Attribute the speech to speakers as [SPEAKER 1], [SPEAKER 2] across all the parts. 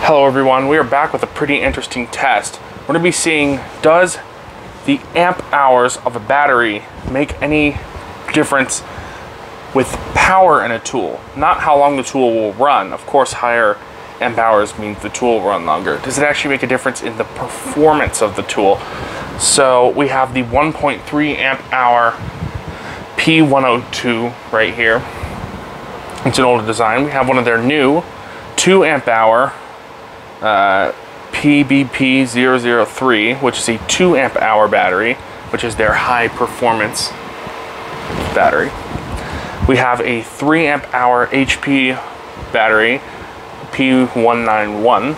[SPEAKER 1] Hello everyone, we are back with a pretty interesting test. We're going to be seeing, does the amp hours of a battery make any difference with power in a tool? Not how long the tool will run. Of course, higher amp hours means the tool will run longer. Does it actually make a difference in the performance of the tool? So we have the 1.3 amp hour P102 right here. It's an older design. We have one of their new 2 amp hour PBP003, which is a 2 amp hour battery, which is their high performance battery. We have a 3 amp hour HP battery, P191.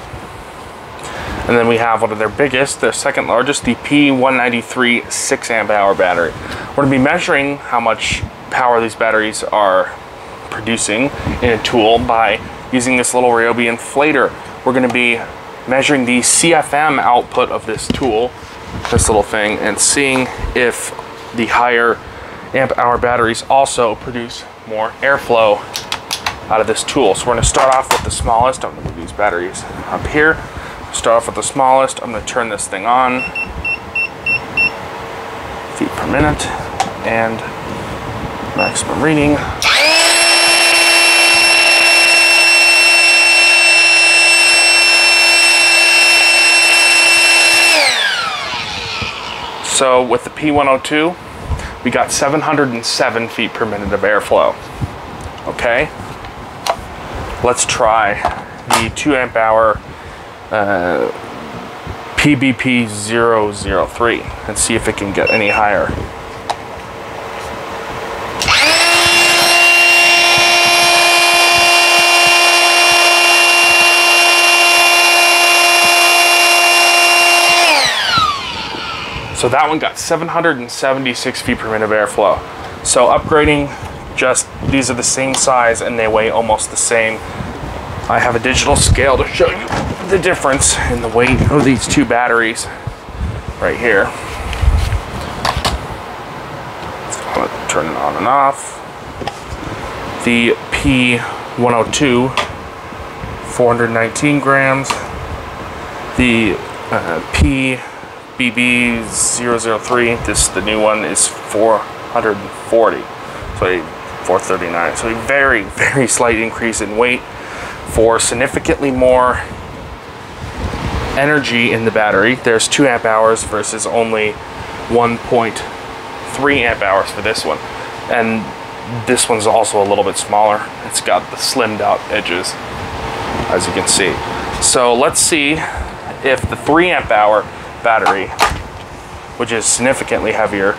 [SPEAKER 1] And then we have one of their biggest, their second largest, the P193 6 amp hour battery. We're going to be measuring how much power these batteries are producing in a tool by using this little Ryobi inflator. We're going to be measuring the CFM output of this tool, this little thing, and seeing if the higher amp hour batteries also produce more airflow out of this tool. So we're going to start off with the smallest. I'm going to move these batteries up here. Start off with the smallest. I'm going to turn this thing on. Feet per minute and maximum reading. So with the P102, we got 707 feet per minute of airflow. Okay, let's try the 2 amp hour PBP003 and see if it can get any higher. So that one got 776 feet per minute of airflow. So upgrading, just these are the same size and they weigh almost the same. I have a digital scale to show you the difference in the weight of these 2 batteries right here. So I'm gonna turn it on and off. The P102, 419 grams. The PBB003, the new one, is 440, so 439. So a very, very slight increase in weight for significantly more energy in the battery. There's 2 amp hours versus only 1.3 amp hours for this one. And this one's also a little bit smaller. It's got the slimmed out edges, as you can see. So let's see if the 3 amp hour battery, which is significantly heavier,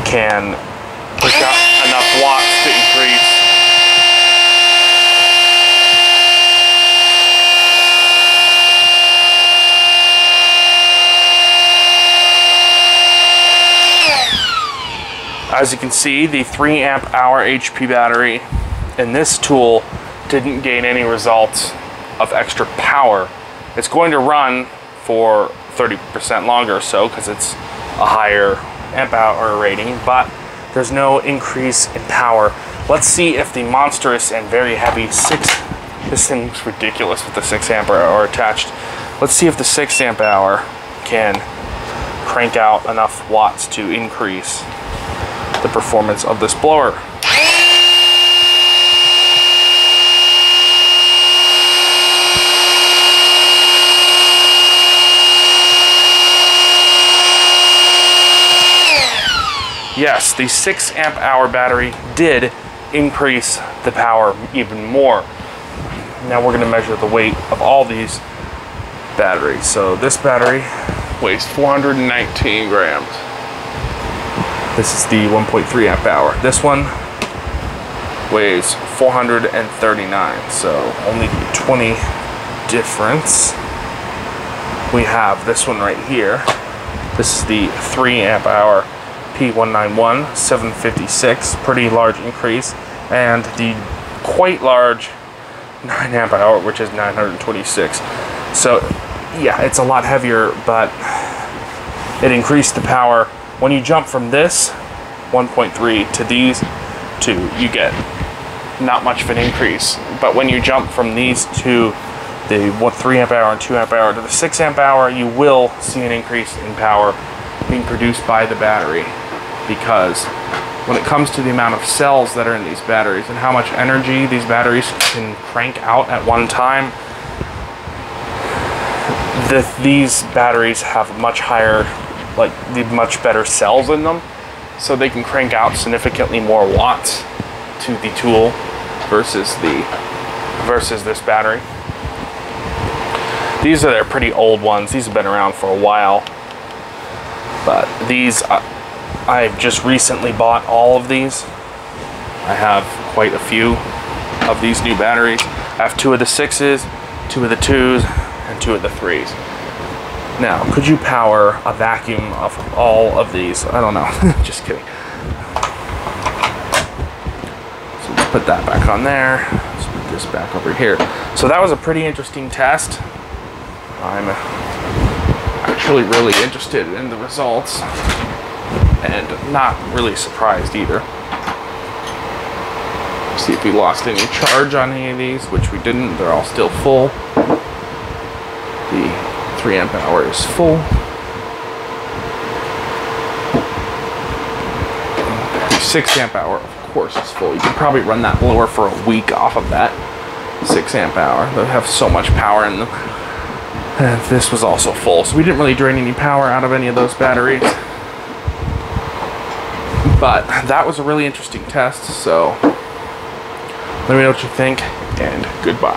[SPEAKER 1] can push out enough watts to increase. As you can see, the 3 amp hour HP battery in this tool didn't gain any results of extra power. It's going to run for 30% longer or so because it's a higher amp hour rating, but there's no increase in power. Let's see if the monstrous and very heavy this thing's ridiculous with the 6 amp hour attached. Let's see if the 6 amp hour can crank out enough watts to increase the performance of this blower. Yes, the 6 amp hour battery did increase the power even more. Now we're going to measure the weight of all these batteries. So this battery weighs 419 grams. This is the 1.3 amp hour. This one weighs 439, so only 20 difference. We have this one right here. This is the 3 amp hour P191, 756, pretty large increase, and the quite large 9 amp hour, which is 926. So yeah, it's a lot heavier, but it increased the power. When you jump from this 1.3 to these two, you get not much of an increase. But when you jump from these to the 3 amp hour and 2 amp hour to the 6 amp hour, you will see an increase in power being produced by the battery, because when it comes to the amount of cells that are in these batteries and how much energy these batteries can crank out at one time, these batteries have much higher, like the much better cells in them, so they can crank out significantly more watts to the tool versus this battery. These are their pretty old ones. These have been around for a while, but these I've just recently bought all of these. I have quite a few of these new batteries. I have 2 of the 6s, 2 of the 2s, and 2 of the 3s. Now, could you power a vacuum off of all of these? I don't know. Just kidding. So let's put that back on there. Let's put this back over here. So that was a pretty interesting test. I'm actually really interested in the results and not really surprised either. See if we lost any charge on any of these, which we didn't. They're all still full. The 3 amp hour is full. The 6 amp hour, of course, is full. You can probably run that blower for a week off of that 6 amp hour. They have so much power in them. And this was also full, so we didn't really drain any power out of any of those batteries. But that was a really interesting test, so let me know what you think, and goodbye.